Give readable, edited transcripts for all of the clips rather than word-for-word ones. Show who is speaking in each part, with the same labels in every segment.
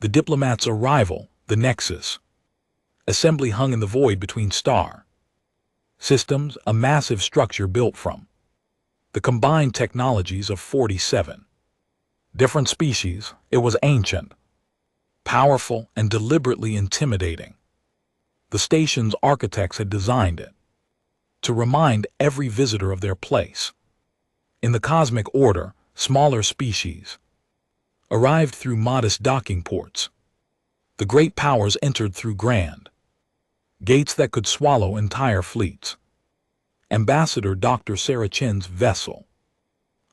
Speaker 1: The Diplomat's arrival, the Nexus. Assembly hung in the void between star systems, a massive structure built from the combined technologies of 47 different species. It was ancient, powerful, and deliberately intimidating. The station's architects had designed it to remind every visitor of their place in the cosmic order. Smaller species arrived through modest docking ports. The great powers entered through grand gates that could swallow entire fleets. Ambassador Dr. Sarah Chin's vessel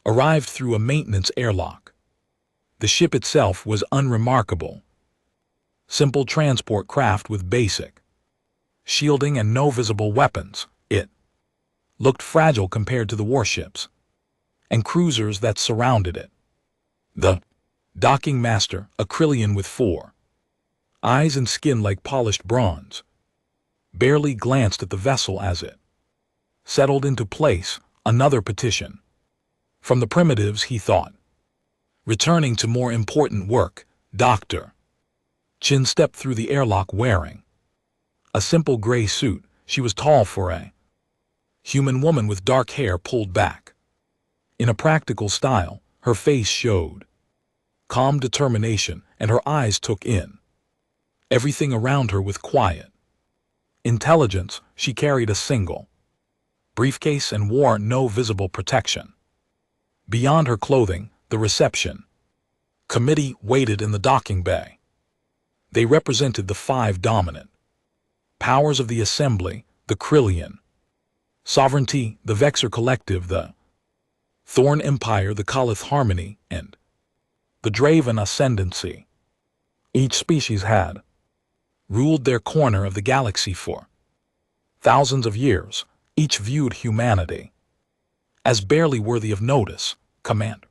Speaker 1: arrived through a maintenance airlock. The ship itself was unremarkable. Simple transport craft with basic shielding and no visible weapons. It looked fragile compared to the warships and cruisers that surrounded it. The docking master, a Krillian with 4 eyes and skin like polished bronze, barely glanced at the vessel as it settled into place. Another petition from the primitives, he thought. Returning to more important work, Dr. Chin stepped through the airlock wearing a simple gray suit. She was tall for a human woman with dark hair pulled back in a practical style. Her face showed calm determination, and her eyes took in everything around her with quiet intelligence. She carried a single briefcase and wore no visible protection. Beyond her clothing, the reception committee waited in the docking bay. They represented the 5 dominant powers of the Assembly: the Krillian Sovereignty, the Vexor Collective, the Thorn Empire, the Kalith Harmony, and the Draven Ascendancy. Each species had ruled their corner of the galaxy for thousands of years. Each viewed humanity as barely worthy of notice. Commander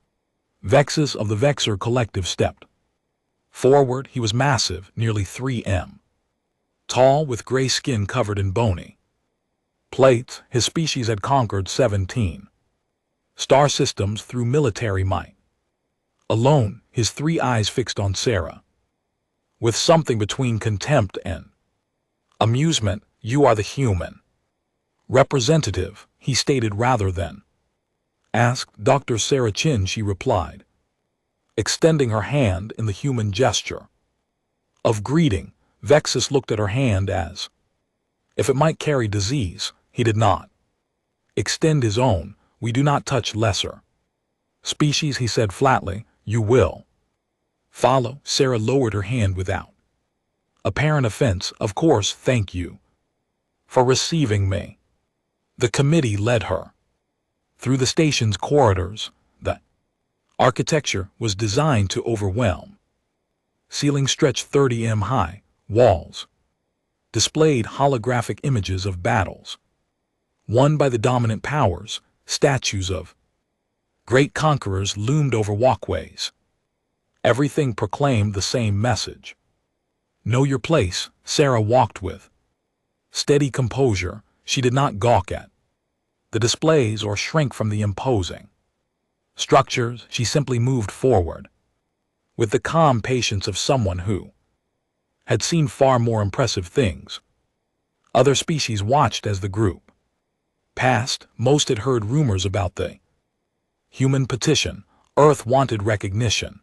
Speaker 1: Vexus of the Vexor Collective stepped forward. He was massive, nearly 3 m tall, with gray skin covered in bony plates. His species had conquered 17 star systems through military might alone. His 3 eyes fixed on Sarah with something between contempt and amusement. "You are the human representative," he stated rather than asked. "Dr. Sarah Chin," she replied, extending her hand in the human gesture of greeting. Vexus looked at her hand as if it might carry disease. He did not extend his own. "We do not touch lesser species," he said flatly. "You will follow." Sarah lowered her hand without apparent offense. "Of course, thank you for receiving me." The committee led her through the station's corridors. The architecture was designed to overwhelm. Ceilings stretched 30 m high. Walls displayed holographic images of battles won by the dominant powers. Statues of great conquerors loomed over walkways. Everything proclaimed the same message: know your place. Sarah walked with steady composure. She did not gawk at the displays or shrink from the imposing structures. She simply moved forward with the calm patience of someone who had seen far more impressive things. Other species watched as the group passed. Most had heard rumors about the human petition. Earth wanted recognition.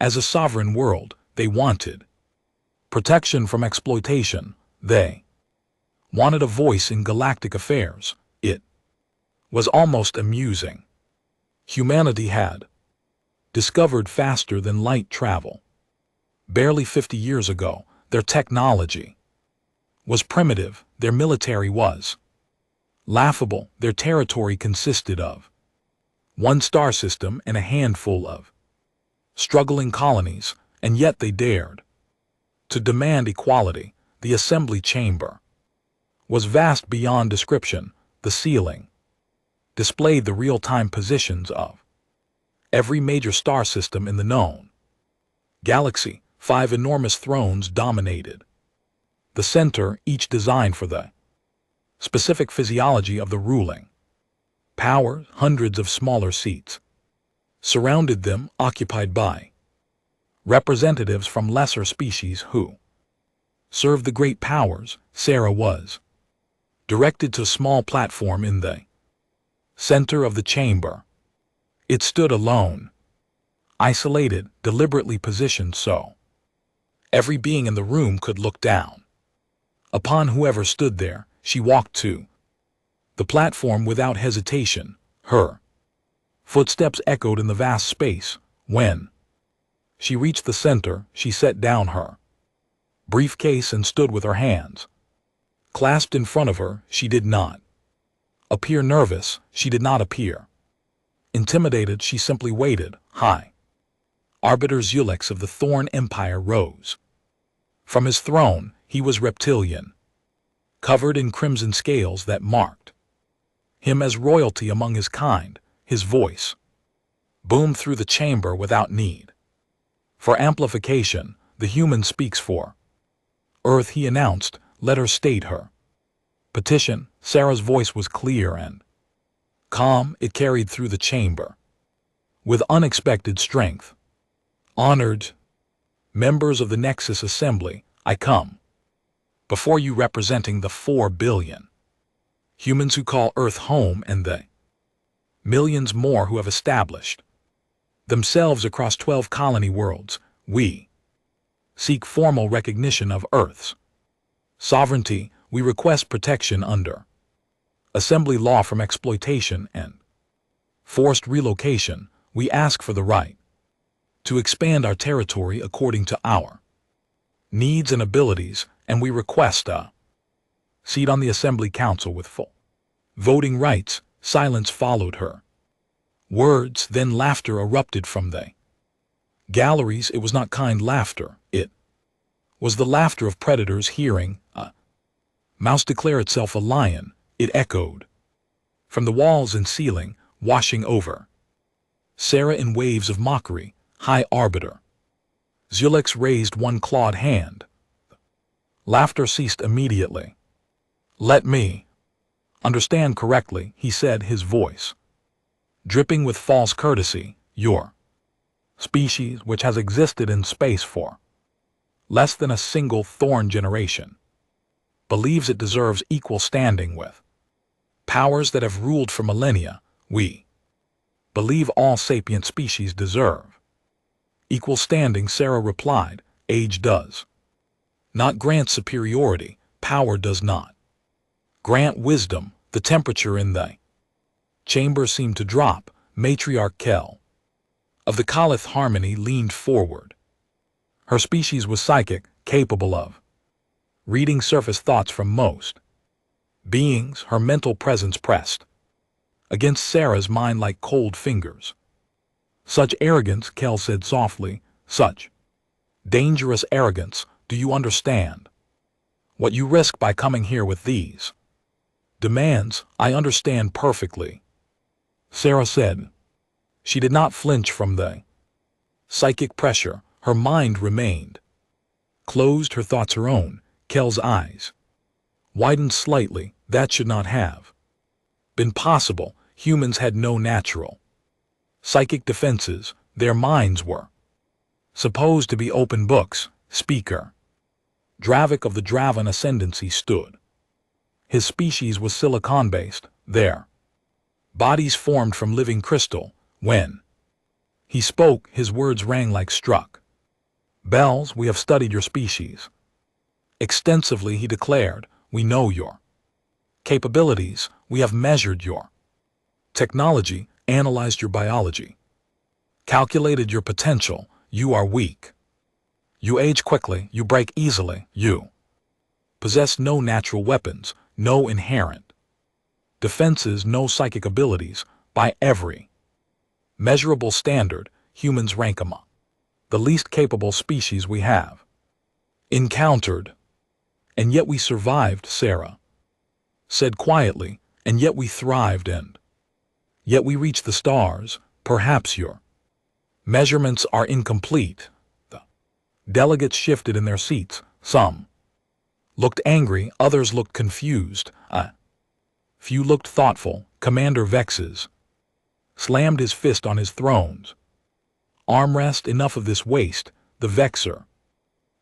Speaker 1: As a sovereign world, they wanted protection from exploitation. They wanted a voice in galactic affairs. It was almost amusing. Humanity had discovered faster than light travel. Barely 50 years ago, their technology was primitive. Their military was laughable. Their territory consisted of 1 star system and a handful of struggling colonies, and yet they dared to demand equality. The assembly chamber was vast beyond description. The ceiling displayed the real-time positions of every major star system in the known galaxy. 5 enormous thrones dominated the center, each designed for the specific physiology of the ruling power. Hundreds of smaller seats surrounded them, occupied by representatives from lesser species who served the great powers. Sarah was directed to a small platform in the center of the chamber. It stood alone, isolated, deliberately positioned so every being in the room could look down upon whoever stood there. She walked to the platform without hesitation. Her footsteps echoed in the vast space. When she reached the center, she set down her briefcase and stood with her hands clasped in front of her. She did not appear nervous. She did not appear intimidated. She simply waited. High Arbiter Zulex of the Thorn Empire rose from his throne. He was reptilian, covered in crimson scales that marked him as royalty among his kind. His voice boomed through the chamber without need for amplification. The human speaks for Earth, he announced. Let her state her petition. Sarah's voice was clear and calm. It carried through the chamber with unexpected strength. Honored members of the Nexus Assembly, I come before you representing the 4 billion humans who call Earth home and the millions more who have established themselves across 12 colony worlds. We seek formal recognition of Earth's sovereignty. We request protection under assembly law from exploitation and forced relocation. We ask for the right to expand our territory according to our needs and abilities, and we request a seat on the Assembly Council with full voting rights. Silence followed her words, then laughter erupted from the galleries. It was not kind laughter. It was the laughter of predators hearing a mouse declare itself a lion. It echoed from the walls and ceiling, washing over Sarah in waves of mockery. High Arbiter Zulex raised one clawed hand. Laughter ceased immediately. Let me understand correctly, he said, his voice dripping with false courtesy. Your species, which has existed in space for less than a single Thorn generation, believes it deserves equal standing with powers that have ruled for millennia. We believe all sapient species deserve equal standing. Sarah replied, age does not grant superiority. Power does not grant wisdom. The temperature in the chamber seemed to drop. Matriarch Kel of the Kalith Harmony leaned forward. Her species was psychic, capable of reading surface thoughts from most beings. Her mental presence pressed against Sarah's mind like cold fingers. Such arrogance, Kel said softly, such dangerous arrogance. Do you understand what you risk by coming here with these demands? I understand perfectly, Sarah said. She did not flinch from the psychic pressure. Her mind remained closed, her thoughts her own. Kel's eyes widened slightly. That should not have been possible. Humans had no natural psychic defenses. Their minds were supposed to be open books. Speaker Dravik of the Dravan Ascendancy stood. His species was silicon-based. Their bodies formed from living crystal. When he spoke, his words rang like struck bells. We have studied your species extensively, he declared. We know your capabilities. We have measured your technology, analyzed your biology, calculated your potential. You are weak. You age quickly. You break easily. You possess no natural weapons, no inherent defenses, no psychic abilities. By every measurable standard, humans rank among the least capable species we have encountered. And yet we survived, Sarah said quietly. And yet we thrived, and yet we reached the stars. Perhaps your measurements are incomplete. The delegates shifted in their seats. Some looked angry, others looked confused. A few looked thoughtful. Commander Vexes slammed his fist on his throne's armrest. Enough of this waste. the vexer.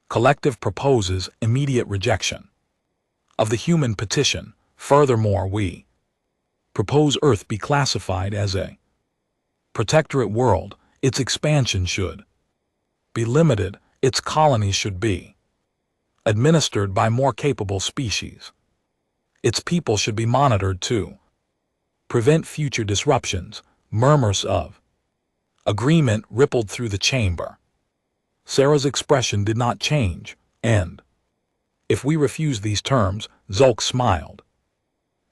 Speaker 1: Collective proposes immediate rejection of the human petition. Furthermore, we propose Earth be classified as a protectorate world. Its expansion should be limited. Its colonies should be administered by more capable species. Its people should be monitored to prevent future disruptions. Murmurs of agreement rippled through the chamber. Sarah's expression did not change, and if we refuse these terms, Zulk smiled,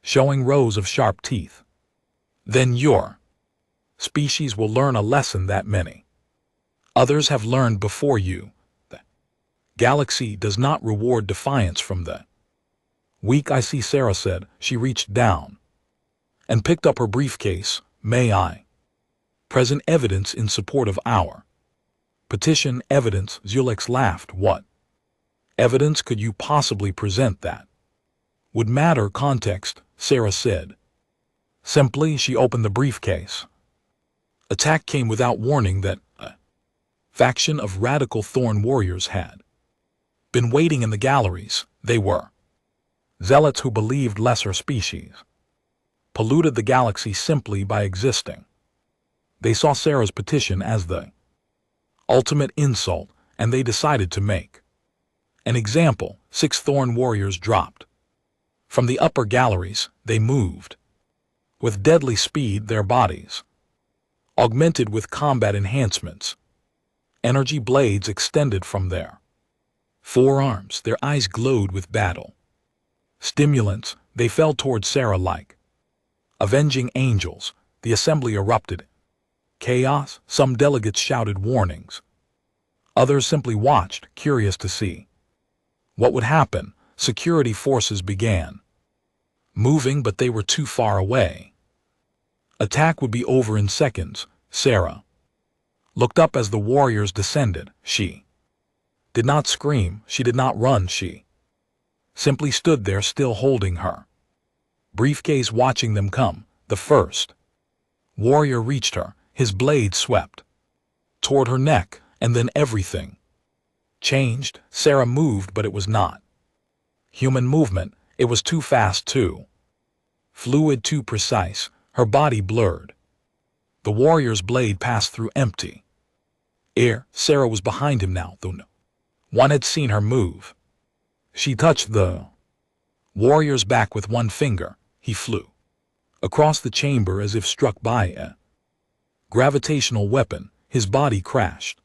Speaker 1: showing rows of sharp teeth, then your species will learn a lesson that many others have learned before you. The galaxy does not reward defiance from the weak. I see, Sarah said. She reached down and picked up her briefcase. May I present evidence in support of our petition? Evidence? Zulek laughed. What evidence could you possibly present that would matter? Context, Sarah said. Simply, she opened the briefcase. Attack came without warning that a faction of radical Thorn warriors had been waiting in the galleries. They were zealots who believed lesser species polluted the galaxy simply by existing. They saw Sarah's petition as the ultimate insult, and they decided to make an example. 6 Thorn warriors dropped from the upper galleries. They moved with deadly speed, their bodies augmented with combat enhancements. Energy blades extended from their forearms. Their eyes glowed with battle stimulants. They fell toward Sarah like avenging angels. The assembly erupted. Chaos. Some delegates shouted warnings. Others simply watched, curious to see what would happen. Security forces began moving, but they were too far away. Attack would be over in seconds. Sarah looked up as the warriors descended. She did not scream. She did not run. She simply stood there, still holding her briefcase, watching them come. The first warrior reached her. His blade swept toward her neck, and then everything changed. Sarah moved, but it was not human movement. It was too fast, too fluid, too precise. Her body blurred. The warrior's blade passed through empty air. Sarah was behind him now, though no one had seen her move. She touched the warrior's back with one finger. He flew across the chamber as if struck by a gravitational weapon. His body crashed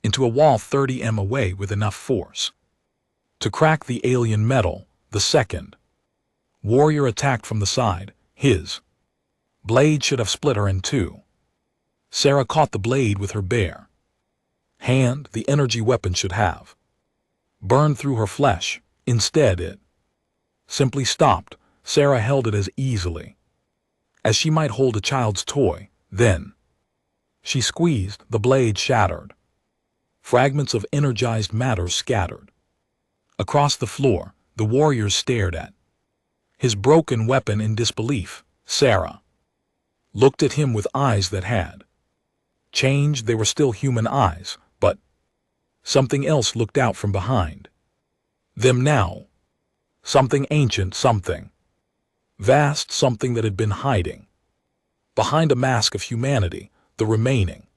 Speaker 1: into a wall 30 m away with enough force to crack the alien metal. The second warrior attacked from the side. His blade should have split her in two. Sarah caught the blade with her bare hand. The energy weapon should have burned through her flesh. Instead, it simply stopped. Sarah held it as easily as she might hold a child's toy. Then she squeezed. The blade shattered. Fragments of energized matter scattered across the floor. The warriors stared at his broken weapon in disbelief. Sarah looked at him with eyes that had changed. They were still human eyes, but something else looked out from behind them now. Something ancient, something vast, something that had been hiding behind a mask of humanity. The remaining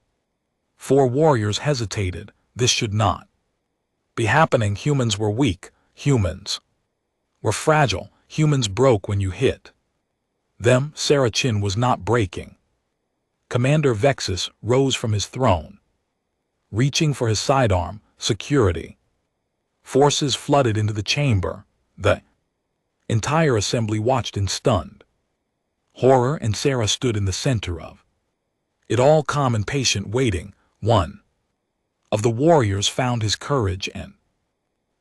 Speaker 1: 4 warriors hesitated. This should not be happening. Humans were weak. Humans were fragile. Humans broke when you hit them. Sarah's chin was not breaking. Commander Vexus rose from his throne, reaching for his sidearm. Security forces flooded into the chamber. The entire assembly watched in stunned horror, and Sarah stood in the center of it all, calm and patient, waiting. One of the warriors found his courage and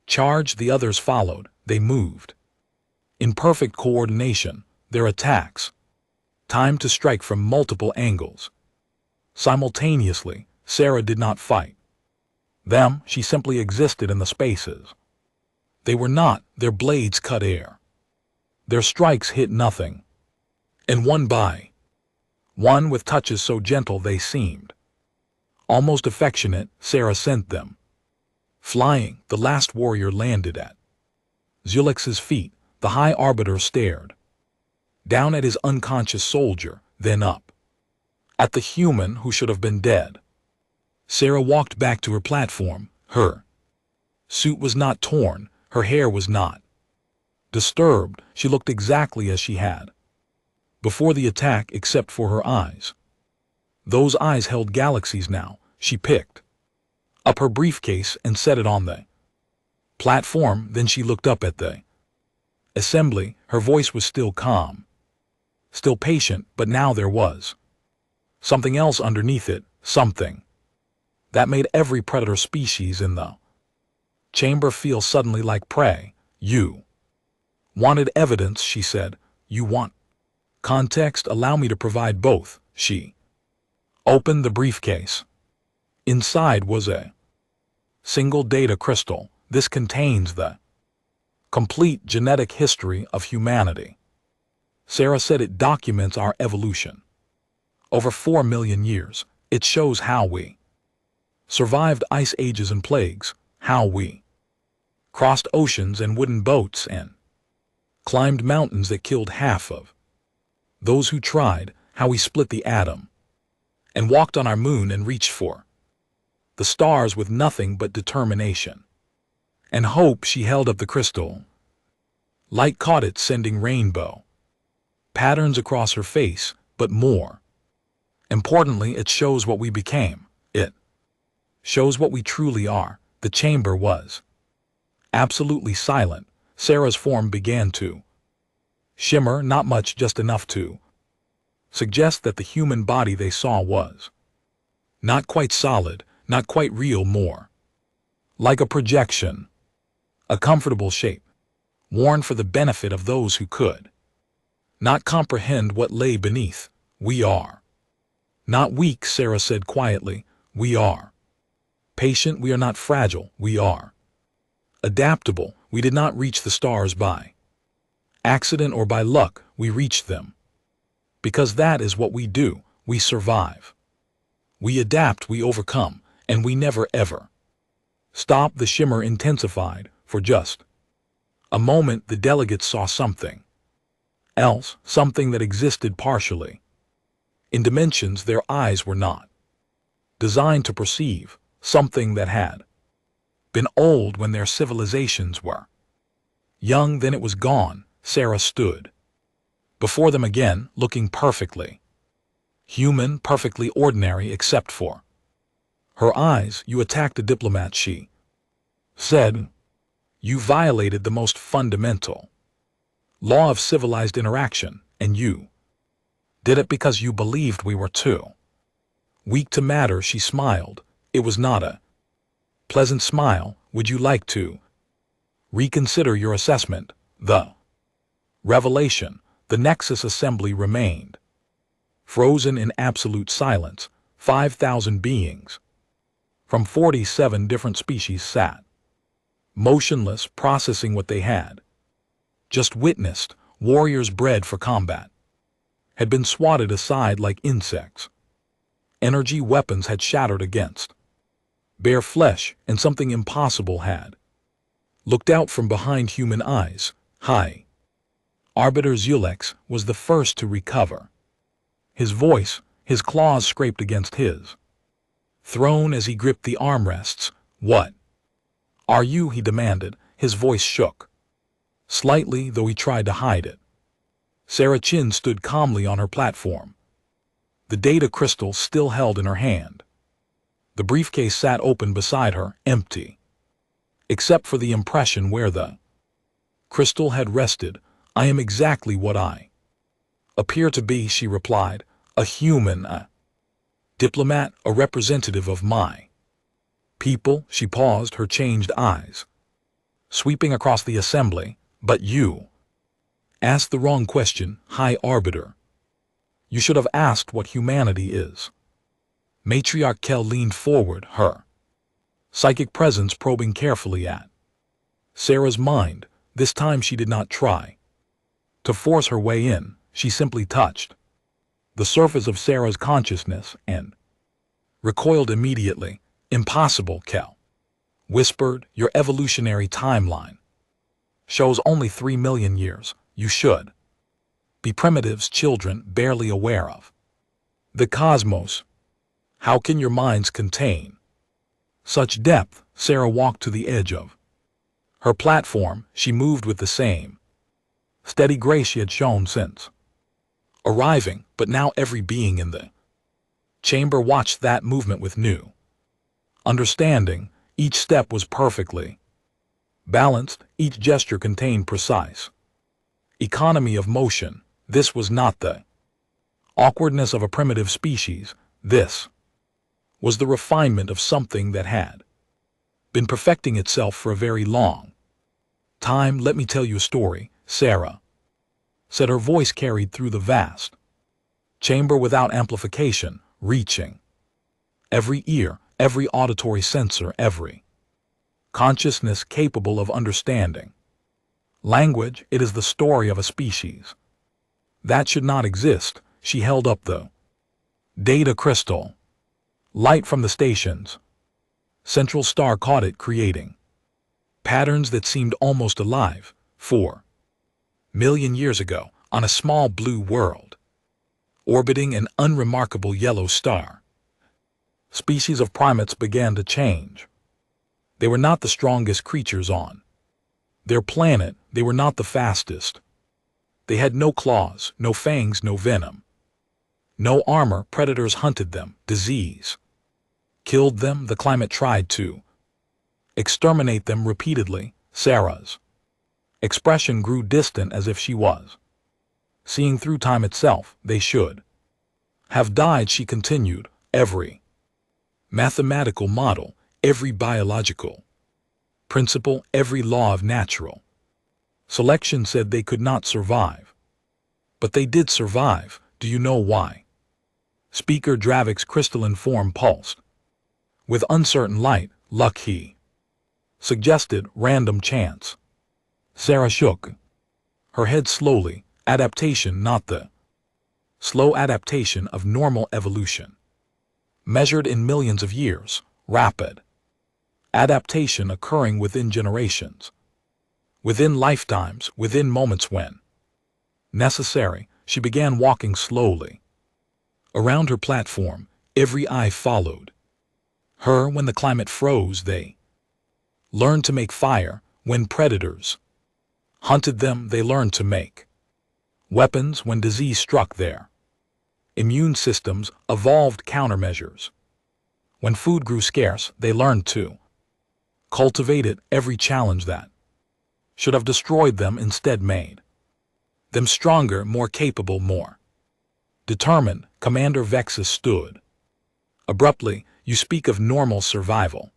Speaker 1: charged. The others followed. They moved in perfect coordination. Their attacks timed to strike from multiple angles simultaneously. Sarah did not fight them. She simply existed in the spaces. They were not. Their blades cut air. Their strikes hit nothing. And one by one, with touches so gentle they seemed almost affectionate, Sarah sent them Flying, the last warrior landed at Zulex's feet. The High Arbiter stared. Down at his unconscious soldier, then up. At the human who should have been dead. Sarah walked back to her platform. Her suit was not torn, her hair was not disturbed. She looked exactly as she had before the attack, except for her eyes. Those eyes held galaxies now. She picked up her briefcase and set it on the platform. Then she looked up at the assembly. Her voice was still calm, still patient, but now there was something else underneath it, something that made every predator species in the chamber feel suddenly like prey. You wanted evidence, she said. You want context? Allow me to provide both. She opened the briefcase. Inside was a single data crystal. This contains the complete genetic history of humanity. Sarah said it documents our evolution. Over 4 million years, it shows how we survived ice ages and plagues, how we crossed oceans and wooden boats and climbed mountains that killed half of those who tried, how we split the atom and walked on our moon and reached for the stars with nothing but determination and hope. She held up the crystal. Light caught it, sending rainbow patterns across her face, but more importantly, it shows what we became. It shows what we truly are. The chamber was absolutely silent. Sarah's form began to shimmer, not much, just enough to suggest that the human body they saw was not quite solid, not quite real, more like a projection, a comfortable shape, worn for the benefit of those who could not comprehend what lay beneath. We are not weak, Sarah said quietly. We are patient. We are not fragile. We are adaptable. We did not reach the stars by accident or by luck. We reached them because that is what we do. We survive. We adapt. We overcome. And we never ever stop. The shimmer intensified. For just a moment, the delegates saw something else, something that existed partially in dimensions their eyes were not designed to perceive, something that had been old when their civilizations were young. Then it was gone. Sarah stood before them again, looking perfectly human, perfectly ordinary except for her eyes. You attacked a diplomat, she said. You violated the most fundamental law of civilized interaction, and you did it because you believed we were too weak to matter. She smiled. It was not a pleasant smile. Would you like to reconsider your assessment? The revelation, the Nexus assembly remained frozen in absolute silence. 5,000 beings from 47 different species sat motionless, processing what they had just witnessed. Warriors bred for combat had been swatted aside like insects. Energy weapons had shattered against bare flesh, and something impossible had looked out from behind human eyes. High Arbiter Zulex was the first to recover his voice. His claws scraped against his throne as he gripped the armrests. What are you? He demanded. His voice shook slightly, though he tried to hide it. Sarah Chin stood calmly on her platform, the data crystal still held in her hand. The briefcase sat open beside her, empty, except for the impression where the crystal had rested. I am exactly what I appear to be, she replied. A human, a diplomat, a representative of my people. She paused, her changed eyes sweeping across the assembly. But you asked the wrong question, High Arbiter. You should have asked what humanity is. Matriarch Kel leaned forward, her psychic presence probing carefully at Sarah's mind. This time she did not try to force her way in. She simply touched the surface of Sarah's consciousness and recoiled immediately. Impossible, Kel. whispered, "Your evolutionary timeline shows only 3 million years. You should be primitive's children barely aware of the cosmos. How can your minds contain such depth?" Sarah walked to the edge of her platform. She moved with the same steady grace she had shown since arriving, but now every being in the chamber watched that movement with new understanding. Each step was perfectly balanced, each gesture contained precise economy of motion. This was not the awkwardness of a primitive species. This was the refinement of something that had been perfecting itself for a very long time. "Let me tell you a story," Sarah said. Her voice carried through the vast chamber without amplification, reaching every ear, every auditory sensor, every consciousness capable of understanding language. "It is the story of a species that should not exist." She held up the data crystal. Light from the station's central star caught it, creating patterns that seemed almost alive. 4 million years ago, on a small blue world, orbiting an unremarkable yellow star, species of primates began to change. They were not the strongest creatures on their planet. They were not the fastest. They had no claws, no fangs, no venom, no armor. Predators hunted them. Disease killed them. The climate tried to exterminate them repeatedly. Sarah's expression grew distant, as if she was seeing through time itself. "They should have died," she continued. "Every mathematical model, every biological principle, every law of natural selection said they could not survive. But they did survive. Do you know why?" Speaker Dravik's crystalline form pulsed with uncertain light. "Luck," he suggested. "Random chance." Sarah shook her head slowly. "Adaptation, not the slow adaptation of normal evolution, measured in millions of years. Rapid adaptation occurring within generations, within lifetimes, within moments when necessary." She began walking slowly around her platform. Every eye followed her. When the climate froze, they learned to make fire. When predators hunted them, they learned to make weapons. When disease struck, their immune systems evolved countermeasures. When food grew scarce, they learned to cultivate it. Every challenge that should have destroyed them instead made them stronger, more capable, more determined. Commander Vexus stood abruptly. "You speak of normal survival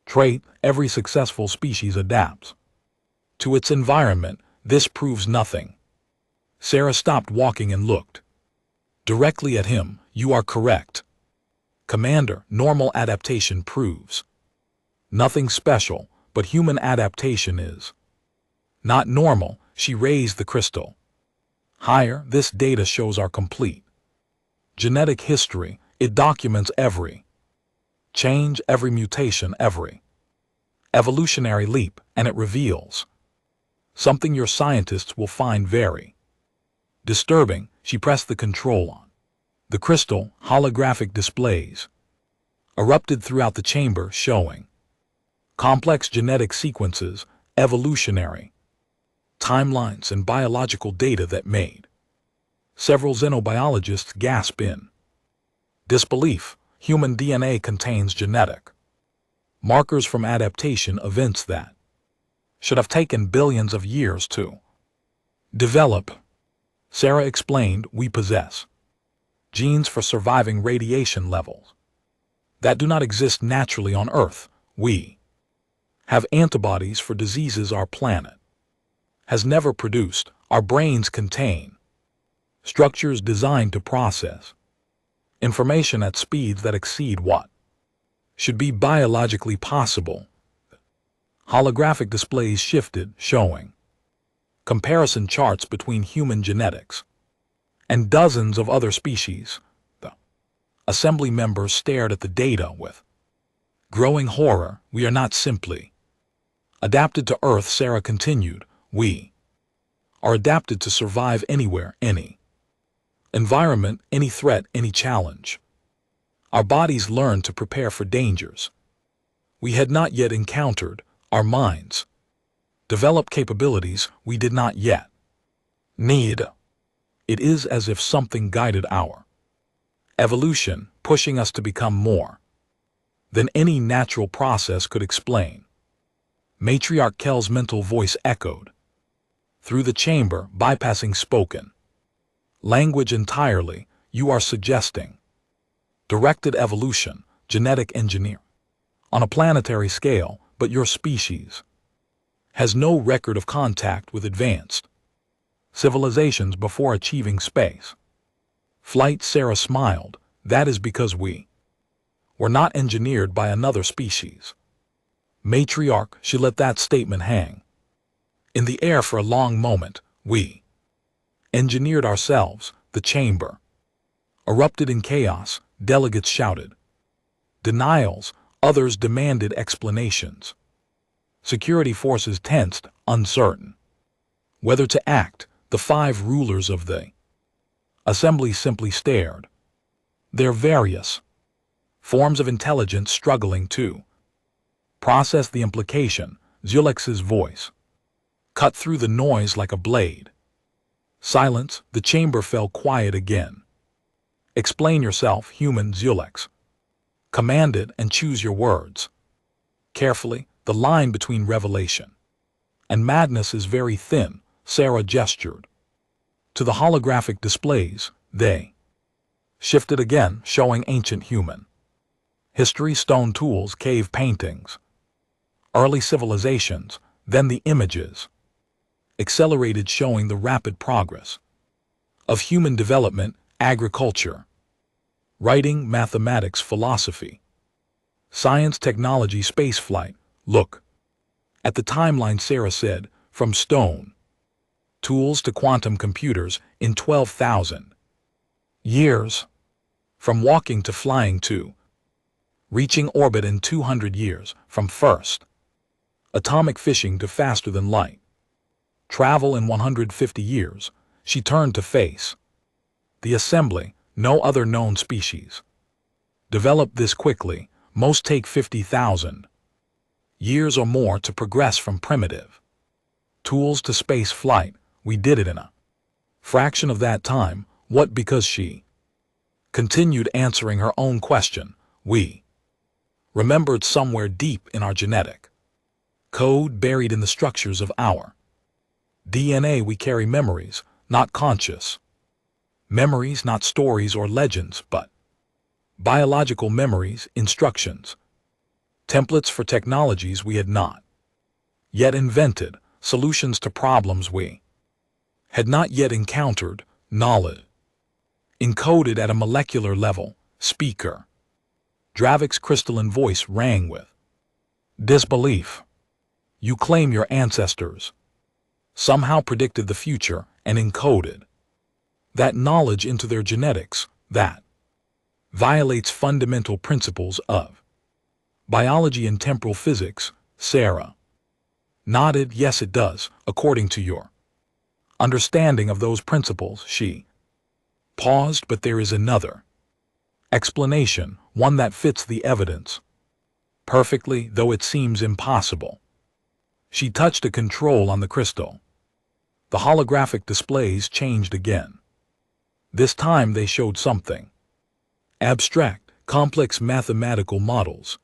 Speaker 1: trait. Every successful species adapts to its environment. This proves nothing." Sarah stopped walking and looked directly at him. "You are correct, Commander. Normal adaptation proves nothing special, but human adaptation is not normal." She raised the crystal higher. "This data shows our complete genetic history. It documents every change, every mutation, every evolutionary leap, and it reveals something your scientists will find very disturbing." She pressed the control on the crystal. Holographic displays erupted throughout the chamber, showing complex genetic sequences, evolutionary timelines, and biological data that made several xenobiologists gasp in disbelief. Human DNA contains genetic markers from adaptation events that should have taken billions of years to develop. Sarah explained, "We possess genes for surviving radiation levels that do not exist naturally on Earth. We have antibodies for diseases our planet has never produced. Our brains contain structures designed to process information at speeds that exceed what should be biologically possible." Holographic displays shifted, showing comparison charts between human genetics and dozens of other species. The assembly members stared at the data with Growing horror, we are not simply adapted to Earth, Sarah continued. We are adapted to survive anywhere, any environment, any threat, any challenge. Our bodies learn to prepare for dangers we had not yet encountered. Our minds develop capabilities we did not yet need. It is as if something guided our evolution, pushing us to become more than any natural process could explain. Matriarch Kell's mental voice echoed through the chamber, bypassing spoken language entirely. You are suggesting directed evolution, genetic engineering, on a planetary scale, but your species has no record of contact with advanced civilizations before achieving space flight. Sarah smiled. That is because we were not engineered by another species. Matriarch, she let that statement hang in the air for a long moment. We engineered ourselves. The chamber erupted in chaos. Delegates shouted denials. Others demanded explanations. Security forces tensed, uncertain whether to act. The 5 rulers of the assembly simply stared, their various forms of intelligence struggling to process the implication. Zulex's voice cut through the noise like a blade. Silence. The chamber fell quiet again. Explain yourself, human, Zulex commanded, and choose your words carefully. The line between revelation and madness is very thin. Sarah gestured to the holographic displays. They shifted again, showing ancient human history, stone tools, cave paintings, early civilizations. Then the images accelerated, showing the rapid progress of human development, agriculture, writing, mathematics, philosophy, science, technology, spaceflight. Look at the timeline, Sarah said, from stone tools to quantum computers in 12,000 years, from walking to flying to reaching orbit in 200 years, from first atomic fishing to faster than light travel in 150 years. She turned to face the assembly. No other known species developed this quickly. Most take 50,000 years or more to progress from primitive tools to space flight. We did it in a fraction of that time. What? Because she continued, answering her own question. We remembered somewhere deep in our genetic code, buried in the structures of our DNA. We carry memories, not conscious memories, not stories or legends, but biological memories, instructions, templates for technologies we had not yet invented, solutions to problems we had not yet encountered, knowledge encoded at a molecular level. Speaker Dravik's crystalline voice rang with disbelief. You claim your ancestors somehow predicted the future and encoded that knowledge into their genetics. That violates fundamental principles of biology and temporal physics. Sarah nodded. Yes, it does. According to your understanding of those principles. She paused. But there is another explanation, one that fits the evidence perfectly, though it seems impossible. She touched a control on the crystal. The holographic displays changed again. This time they showed something abstract, complex mathematical models,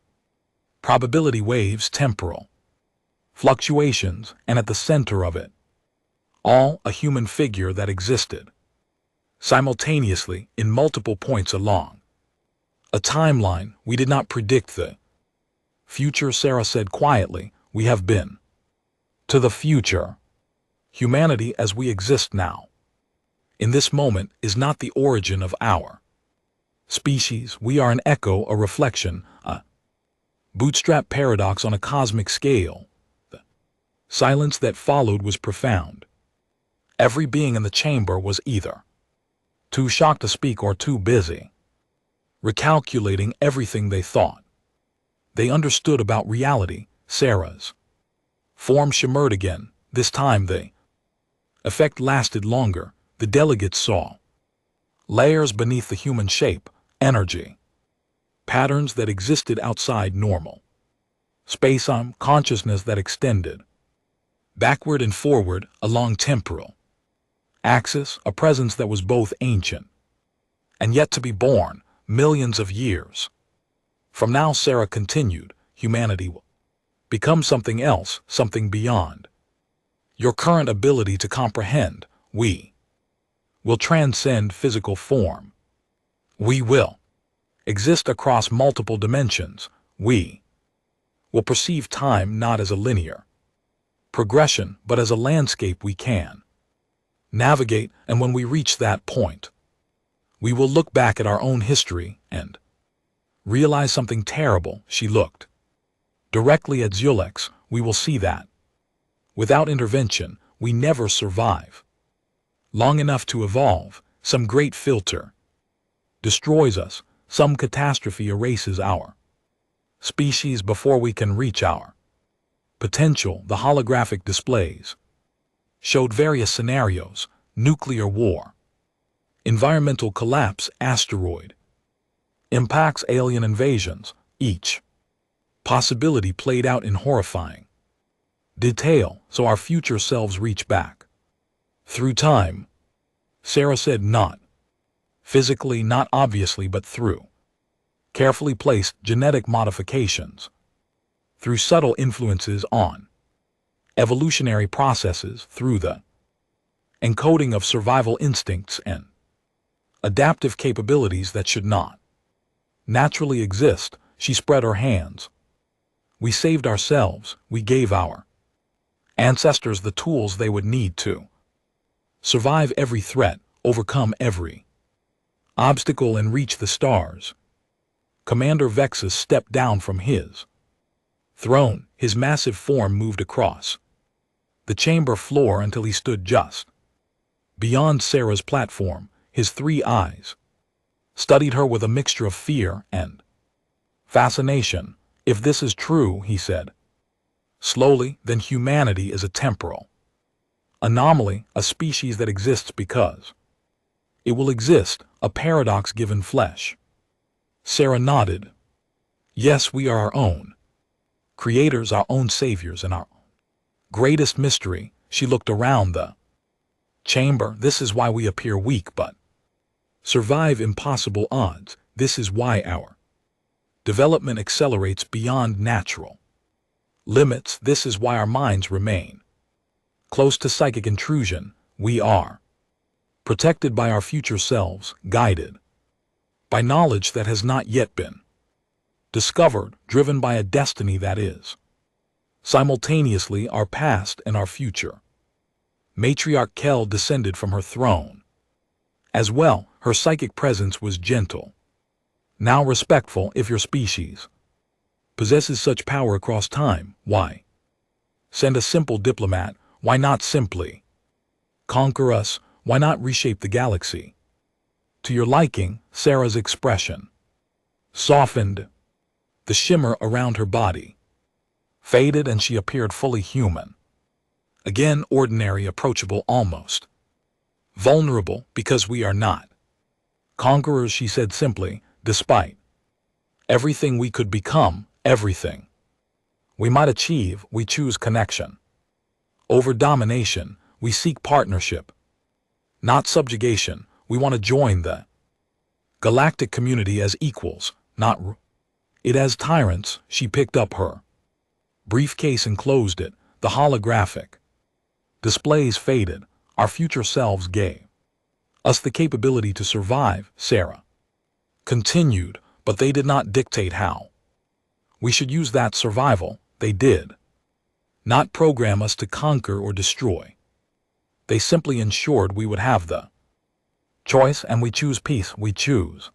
Speaker 1: probability waves, temporal fluctuations, and at the center of it all, a human figure that existed simultaneously in multiple points along a timeline. We did not predict the future, Sarah said quietly. We have been to the future. Humanity as we exist now, in this moment, is not the origin of our species. We are an echo, a reflection, a bootstrap paradox on a cosmic scale. The silence that followed was profound. Every being in the chamber was either too shocked to speak or too busy recalculating everything they thought They understood about reality. Sarah's form shimmered again. This time the effect lasted longer. The delegates saw layers beneath the human shape, energy, patterns that existed outside normal space-time, consciousness that extended backward and forward along temporal axis, a presence that was both ancient and yet to be born millions of years from now. Sarah continued, humanity will become something else, something beyond your current ability to comprehend. We will transcend physical form. We will exist across multiple dimensions. We will perceive time not as a linear progression, but as a landscape we can navigate, and when we reach that point, we will look back at our own history and realize something terrible. She looked directly at Zulex. We will see that without intervention, we never survive long enough to evolve. Some great filter destroys us. Some catastrophe erases our species before we can reach our potential. The holographic displays showed various scenarios: nuclear war, environmental collapse, asteroid impacts, alien invasions. Each possibility played out in horrifying detail, so our future selves reach back through time. Sarah said, not physically, not obviously, but through carefully placed genetic modifications, through subtle influences on evolutionary processes, through the encoding of survival instincts and adaptive capabilities that should not naturally exist. She spread her hands. We saved ourselves. We gave our ancestors the tools they would need to survive every threat, overcome every obstacle, and reach the stars. Commander Vexus stepped down from his throne. His massive form moved across the chamber floor until he stood just beyond Sarah's platform. His three eyes studied her with a mixture of fear and fascination. If this is true, he said slowly, then humanity is a temporal anomaly, a species that exists because it will exist, a paradox given flesh. Sarah nodded. Yes, we are our own creators, our own saviors, and our greatest mystery. She looked around the chamber. This is why we appear weak but survive impossible odds. This is why our development accelerates beyond natural limits. This is why our minds remain close to psychic intrusion. We are protected by our future selves, guided by knowledge that has not yet been discovered, driven by a destiny that is simultaneously our past and our future. Matriarch Kel descended from her throne. As well, her psychic presence was gentle, now respectful. If your species possesses such power across time, why send a simple diplomat? Why not simply conquer us? Why not reshape the galaxy to your liking? Sarah's expression softened. The shimmer around her body faded and she appeared fully human. Again, ordinary, approachable, almost vulnerable, because we are not conquerors, she said simply. Despite everything we could become, everything we might achieve, we choose connection over domination. We seek partnership, not subjugation. We want to join the galactic community as equals, not it as tyrants. She picked up her briefcase and closed it. The holographic displays faded. Our future selves gave us the capability to survive, Sarah continued, but they did not dictate how we should use that survival. They did not program us to conquer or destroy. They simply ensured we would have the choice, and we choose peace. We choose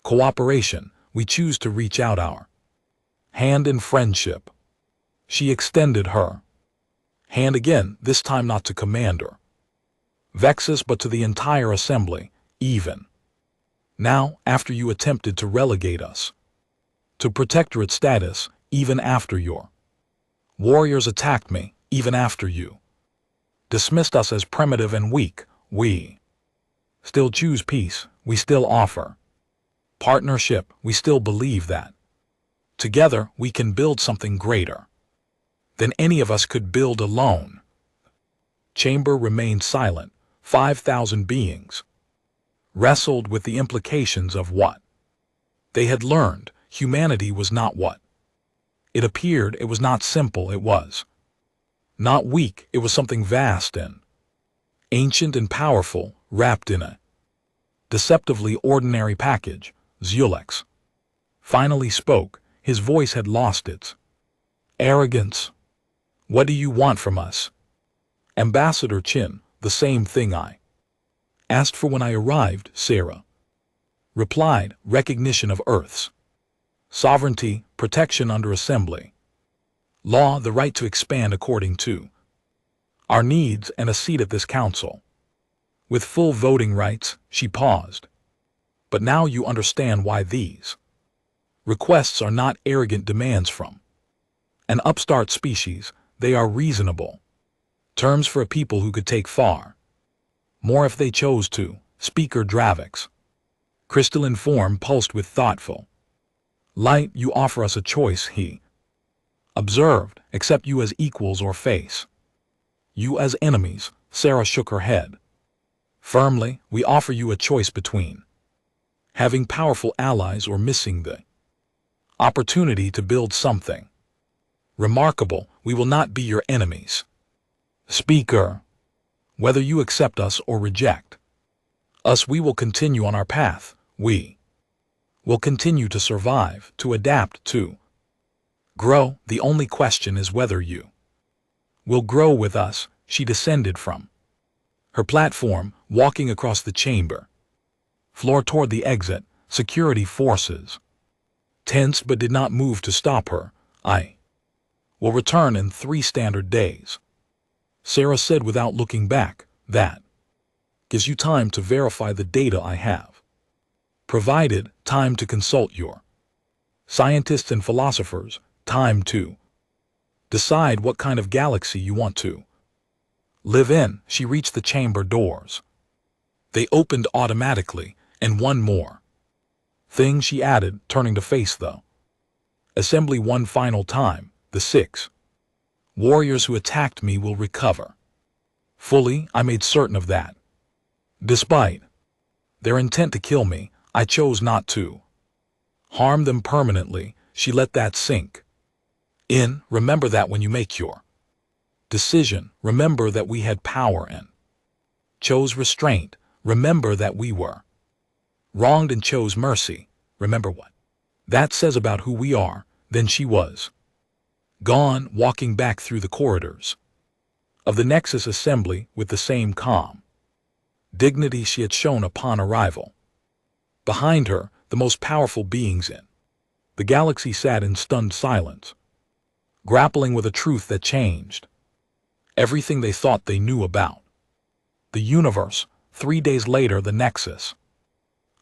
Speaker 1: cooperation. We choose to reach out our hand in friendship. She extended her hand again, this time not to Commander Vexus but to the entire assembly. Even now, after you attempted to relegate us to Protectorate status even after your warriors attacked me, even after you dismissed us as primitive and weak. We still choose peace. We still offer partnership. We still believe that together we can build something greater than any of us could build alone. Chamber remained silent. 5,000 beings wrestled with the implications of what they had learned. Humanity was not what it appeared. It was not simple. It was not weak. It was something vast and ancient and powerful, wrapped in a deceptively ordinary package. Zulex finally spoke. His voice had lost its arrogance. What do you want from us? Ambassador Chin, the same thing I asked for when I arrived, Sarah replied. Recognition of Earth's sovereignty, protection under assembly law, the right to expand according to our needs, and a seat at this council with full voting rights. She paused. But now you understand why these requests are not arrogant demands from an upstart species. They are reasonable terms for a people who could take far more if they chose to. Speaker Dravix, crystalline form pulsed with thoughtful light. You offer us a choice, he observed. Accept you as equals or face you as enemies. Sarah shook her head firmly. We offer you a choice between having powerful allies or missing the opportunity to build something remarkable. We will not be your enemies. Speaker, whether you accept us or reject us, we will continue on our path. We will continue to survive, to adapt, to grow. The only question is whether you will grow with us. She descended from her platform, walking across the chamber floor toward the exit. Security forces tensed but did not move to stop her. I will return in 3 standard days, Sarah said without looking back. That gives you time to verify the data I have provided, time to consult your scientists and philosophers, time to decide what kind of galaxy you want to live in. She reached the chamber doors. They opened automatically. And one more thing, she added, turning to face the assembly one final time. The 6 warriors who attacked me will recover fully. I made certain of that. Despite their intent to kill me, I chose not to harm them permanently. She let that sink in. Remember that when you make your decision. Remember that we had power and chose restraint. Remember that we were wronged and chose mercy. Remember what that says about who we are. Then she was gone, walking back through the corridors of the Nexus assembly with the same calm dignity she had shown upon arrival. Behind her, the most powerful beings in the galaxy sat in stunned silence, grappling with a truth that changed everything they thought they knew about the universe. 3 days later, the Nexus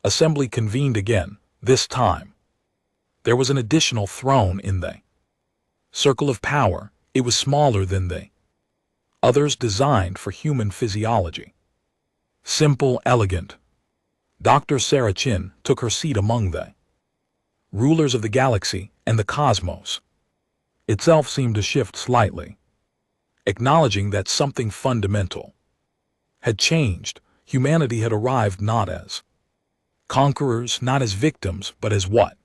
Speaker 1: assembly convened again. This time, there was an additional throne in the circle of power. It was smaller than the others, designed for human physiology. Simple, elegant. Dr. Sarah Chin took her seat among the rulers of the galaxy, and the cosmos itself seemed to shift slightly, acknowledging that something fundamental had changed. Humanity had arrived not as conquerors, not as victims, but as what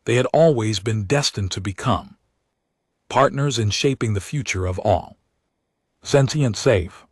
Speaker 1: they had always been destined to become: partners in shaping the future of all sentient, safe,